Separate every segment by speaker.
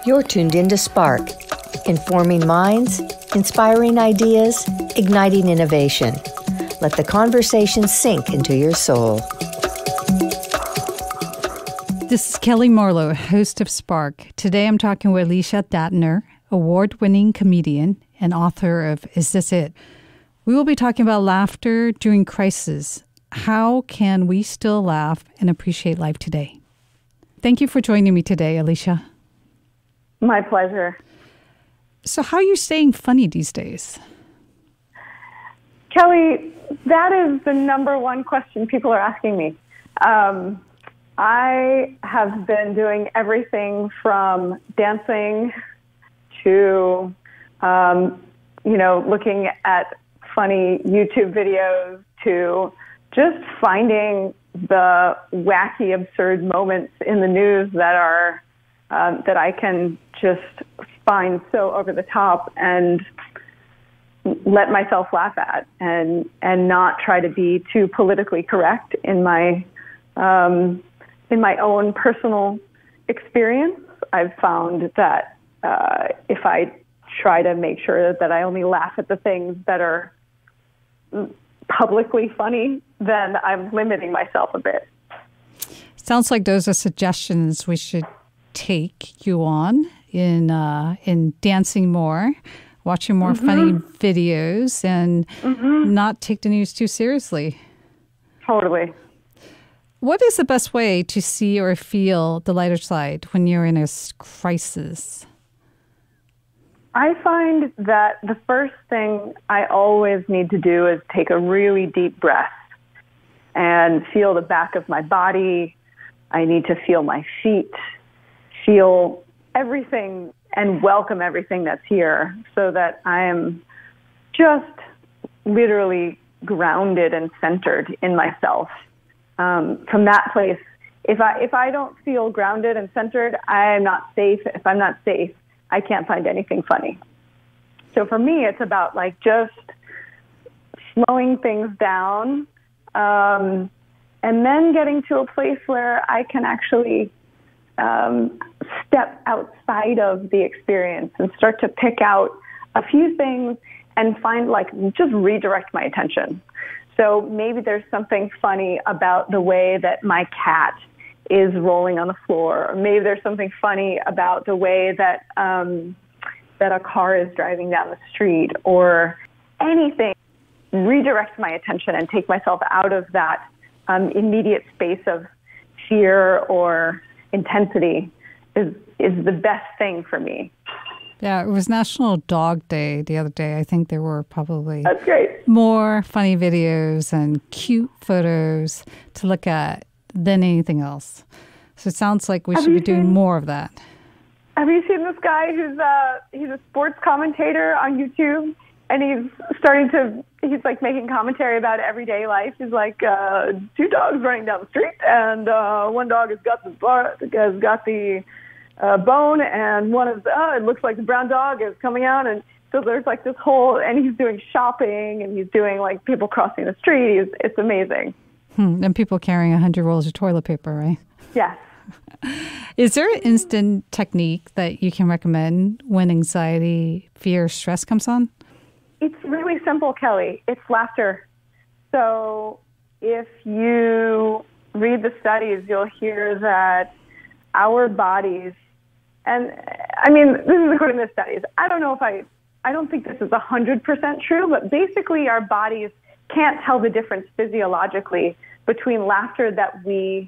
Speaker 1: You're tuned into Spark, informing minds, inspiring ideas, igniting innovation. Let the conversation sink into your soul.
Speaker 2: This is Kelly Marlowe, host of Spark. Today I'm talking with Alicia Dattner, award-winning comedian and author of Is This It? We will be talking about laughter during crisis. How can we still laugh and appreciate life today? Thank you for joining me today, Alicia.
Speaker 3: My pleasure.
Speaker 2: So how are you staying funny these days?
Speaker 3: Kelly, that is the number one question people are asking me. I have been doing everything from dancing to, looking at funny YouTube videos to just finding the wacky, absurd moments in the news that are that I can just find so over the top and let myself laugh at, and not try to be too politically correct in my own personal experience. I've found that if I try to make sure that I only laugh at the things that are publicly funny, then I'm limiting myself a bit.
Speaker 2: Sounds like those are suggestions we should take you on in dancing more, watching more funny videos, and not take the news too seriously.
Speaker 3: Totally.
Speaker 2: What is the best way to see or feel the lighter side when you're in a crisis?
Speaker 3: I find that the first thing I always need to do is take a really deep breath and feel the back of my body. I need to feel my feet, feel everything and welcome everything that's here, so that I am just literally grounded and centered in myself. From that place, if I don't feel grounded and centered, I'm not safe. If I'm not safe, I can't find anything funny. So for me, it's about just slowing things down, and then getting to a place where I can actually step outside of the experience and start to pick out a few things and find, just redirect my attention. So maybe there's something funny about the way that my cat is rolling on the floor, or maybe there's something funny about the way that that a car is driving down the street, or anything. Redirect my attention and take myself out of that immediate space of fear or intensity is the best thing for me.
Speaker 2: Yeah, it was National Dog Day the other day. I think there were probably
Speaker 3: That's great.
Speaker 2: more funny videos and cute photos to look at than anything else. So it sounds like we should be doing more of that.
Speaker 3: Have you seen this guy he's a sports commentator on YouTube, and he's making commentary about everyday life. He's like, two dogs running down the street, and one dog has got the bone, and one is it looks like the brown dog is coming out, and so there's this whole, and he's doing shopping, and he's doing people crossing the street. It's amazing.
Speaker 2: And people carrying 100 rolls of toilet paper, right?
Speaker 3: Yes.
Speaker 2: Is there an instant technique that you can recommend when anxiety, fear, stress comes on?
Speaker 3: It's really simple, Kelly. It's laughter. So if you read the studies, you'll hear that our bodies, and this is according to the studies. I don't think this is 100% true, but basically our bodies can't tell the difference physiologically between laughter that we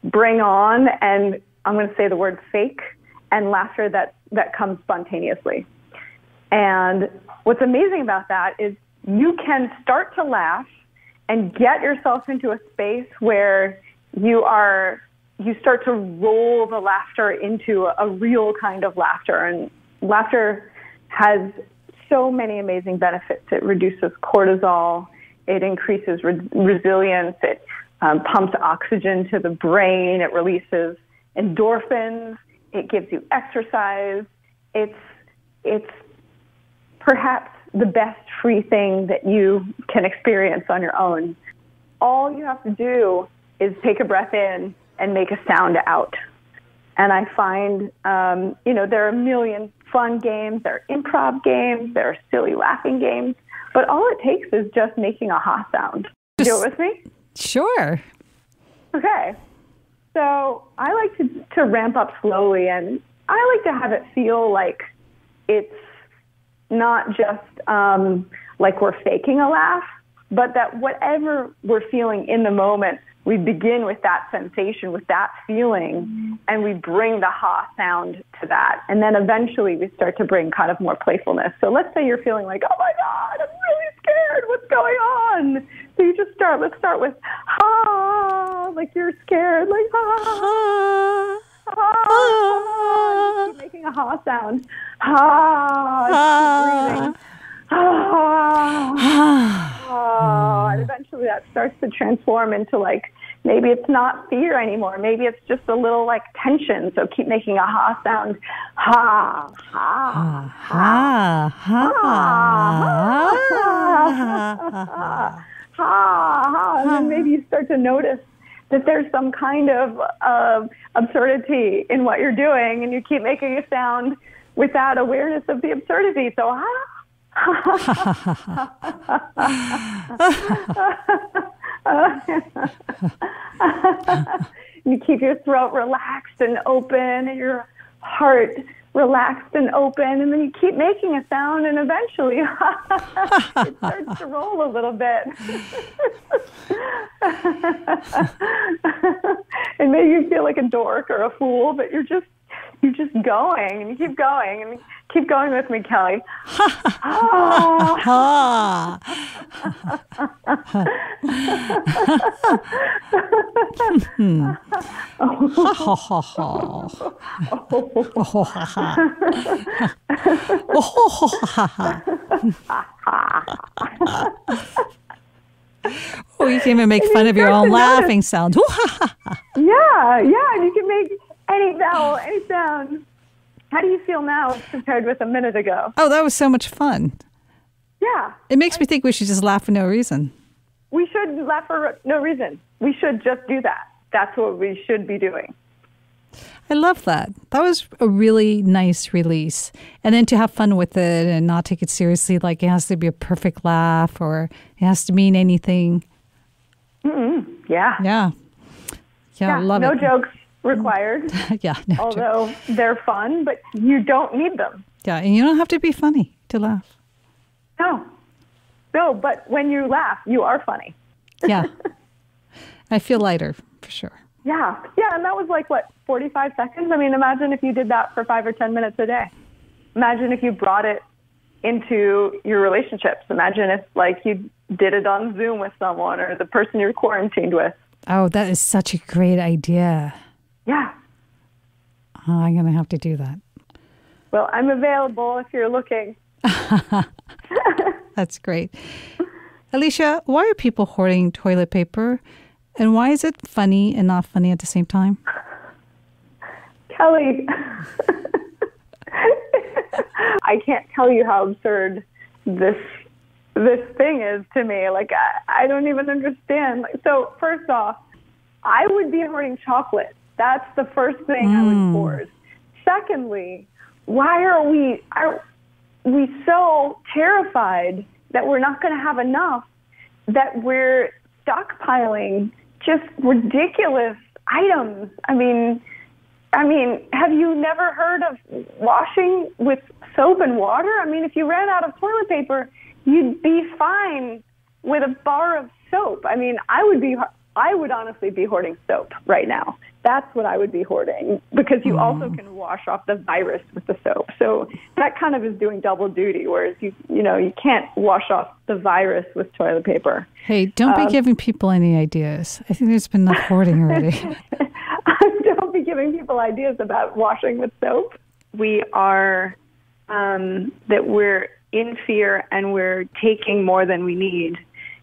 Speaker 3: bring on, and I'm going to say the word fake, and laughter that comes spontaneously. And what's amazing about that is you can start to laugh and get yourself into a space where you start to roll the laughter into a real kind of laughter. And laughter has so many amazing benefits. It reduces cortisol. It increases resilience. It pumps oxygen to the brain. It releases endorphins. It gives you exercise. It's perhaps the best free thing that you can experience on your own. All you have to do is take a breath in and make a sound out. And I find, there are a million fun games, there are improv games, there are silly laughing games, but all it takes is just making a ha sound. Do it with me?
Speaker 2: Sure.
Speaker 3: Okay. So I like to ramp up slowly, and I like to have it feel like it's not just like we're faking a laugh, but that whatever we're feeling in the moment, we begin with that sensation, with that feeling, and we bring the ha sound to that. And then eventually we start to bring kind of more playfulness. So let's say you're feeling like, oh my God, I'm really scared. What's going on? So you just let's start with ha, like you're scared, like ha, ha, ha. Keep making a ha sound. Ha, keep breathing. And eventually that starts to transform into like, maybe it's not fear anymore. Maybe it's just a little like tension. So keep making a ha sound. Ha, ha, ha, ha, ha, ha. And then maybe you start to notice that there's some kind of absurdity in what you're doing, and you keep making a sound with that awareness of the absurdity. So ha. You keep your throat relaxed and open and your heart relaxed and open, and then you keep making a sound, and eventually it starts to roll a little bit. And maybe you feel like a dork or a fool, but you're just going, and you keep going, and keep going with me, Kelly.
Speaker 2: Oh, you can even make fun of your own laughing sound.
Speaker 3: Yeah, and you can make any vowel, any sound. How do you feel now compared with a minute ago?
Speaker 2: Oh, that was so much fun.
Speaker 3: Yeah.
Speaker 2: It makes me think we should just laugh for no reason.
Speaker 3: We should laugh for no reason. We should just do that. That's what we should be doing.
Speaker 2: I love that. That was a really nice release. And then to have fun with it and not take it seriously, like it has to be a perfect laugh or it has to mean anything.
Speaker 3: Mm-hmm. Yeah.
Speaker 2: Yeah. Yeah, I love
Speaker 3: no
Speaker 2: it.
Speaker 3: No jokes required.
Speaker 2: Yeah. No
Speaker 3: although
Speaker 2: jokes.
Speaker 3: They're fun, but you don't need them.
Speaker 2: Yeah, and you don't have to be funny to laugh.
Speaker 3: No, but when you laugh, you are funny.
Speaker 2: Yeah. I feel lighter, for sure.
Speaker 3: Yeah, and that was like, 45 seconds? I mean, imagine if you did that for 5 or 10 minutes a day. Imagine if you brought it into your relationships. Imagine if, you did it on Zoom with someone or the person you're quarantined with.
Speaker 2: Oh, that is such a great idea.
Speaker 3: Yeah.
Speaker 2: Oh, I'm going to have to do that.
Speaker 3: Well, I'm available if you're looking.
Speaker 2: That's great. Alicia, why are people hoarding toilet paper? And why is it funny and not funny at the same time?
Speaker 3: Kelly, I can't tell you how absurd this thing is to me. I don't even understand. So first off, I would be hoarding chocolate. That's the first thing I would hoard. Secondly, why are we so terrified that we're not going to have enough that we're stockpiling just ridiculous items? I mean, have you never heard of washing with soap and water? I mean, if you ran out of toilet paper, you'd be fine with a bar of soap. I mean, I would honestly be hoarding soap right now. That's what I would be hoarding, because you also can wash off the virus with the soap. So that kind of is doing double duty, whereas you can't wash off the virus with toilet paper.
Speaker 2: Hey, don't be giving people any ideas. I think there's been enough hoarding already.
Speaker 3: Don't be giving people ideas about washing with soap. We are, that we're in fear and we're taking more than we need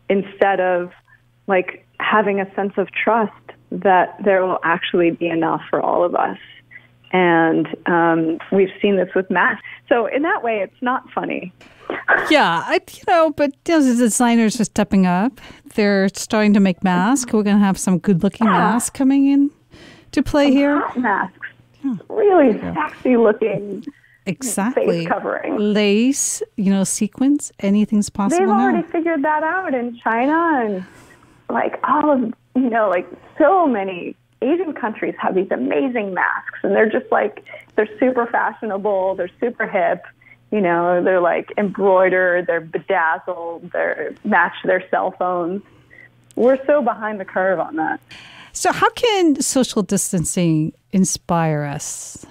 Speaker 3: instead of having a sense of trust that there will actually be enough for all of us. And we've seen this with masks. So in that way, it's not funny.
Speaker 2: Yeah, but the designers are stepping up. They're starting to make masks. We're going to have some good-looking masks coming in to play here.
Speaker 3: Hot masks. really sexy looking
Speaker 2: exactly
Speaker 3: face covering.
Speaker 2: Lace, sequins, anything's possible.
Speaker 3: They've
Speaker 2: now.
Speaker 3: already figured that out in China, and like all of, like so many Asian countries have these amazing masks, and they're just like, they're super fashionable, they're super hip, they're like embroidered, they're bedazzled, they match their cell phones. We're so behind the curve on that.
Speaker 2: So how can social distancing inspire us?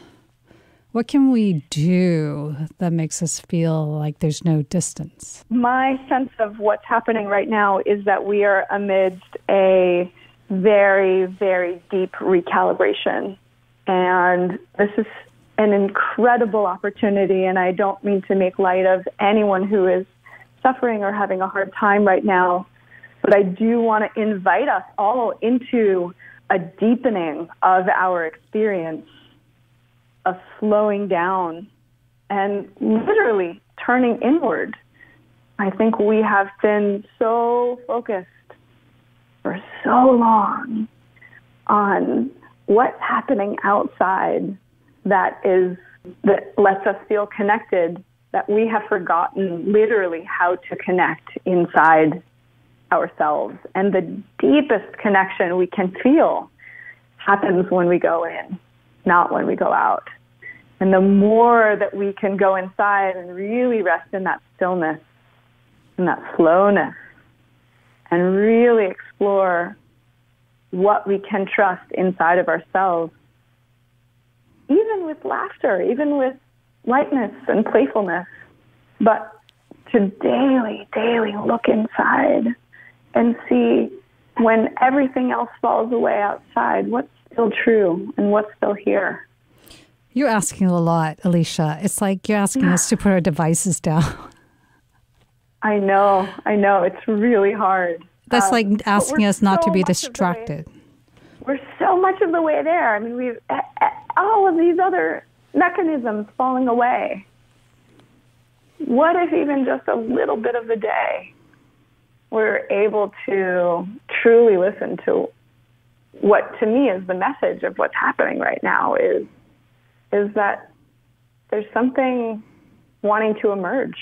Speaker 2: What can we do that makes us feel like there's no distance? My
Speaker 3: sense of what's happening right now is that we are amidst a very, very deep recalibration. And this is an incredible opportunity, and I don't mean to make light of anyone who is suffering or having a hard time right now, but I do want to invite us all into a deepening of our experience, of slowing down and literally turning inward. I think we have been so focused for so long on what's happening outside that lets us feel connected, that we have forgotten literally how to connect inside ourselves. And the deepest connection we can feel happens when we go in, not when we go out. And the more that we can go inside and really rest in that stillness and that slowness and really explore what we can trust inside of ourselves, even with laughter, even with lightness and playfulness, but to daily look inside and see, when everything else falls away outside, what's still true and what's still here.
Speaker 2: You're asking a lot, Alicia. It's like you're asking us to put our devices down.
Speaker 3: I know. It's really hard.
Speaker 2: That's like asking us not to be distracted.
Speaker 3: We're so much of the way there. I mean, we've all of these other mechanisms falling away. What if even just a little bit of the day we're able to truly listen to what to me is the message of what's happening right now, is that there's something wanting to emerge.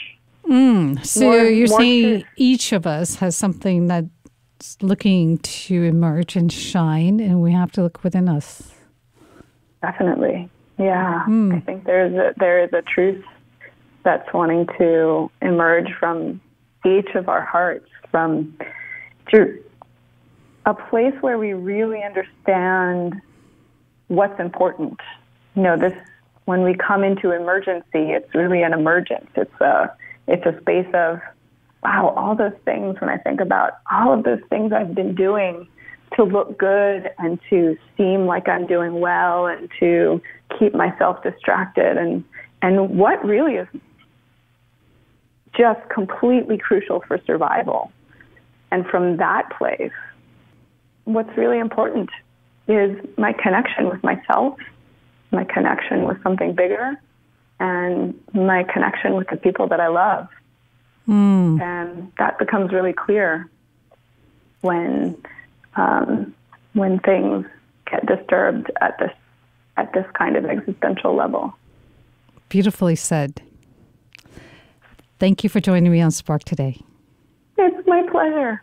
Speaker 2: So you're saying
Speaker 3: truth.
Speaker 2: Each of us has something that's looking to emerge and shine, and we have to look within us.
Speaker 3: Definitely. Yeah. I think there is a truth that's wanting to emerge from each of our hearts, from a place where we really understand what's important. When we come into emergency, it's really an emergence. It's a space of, wow, all those things, when I think about all of those things I've been doing to look good and to seem like I'm doing well and to keep myself distracted, and what really is just completely crucial for survival. And from that place, what's really important is my connection with myself, my connection with something bigger, and my connection with the people that I love. And that becomes really clear when things get disturbed at this kind of existential level.
Speaker 2: Beautifully said. Thank you for joining me on Spark today.
Speaker 3: It's my pleasure.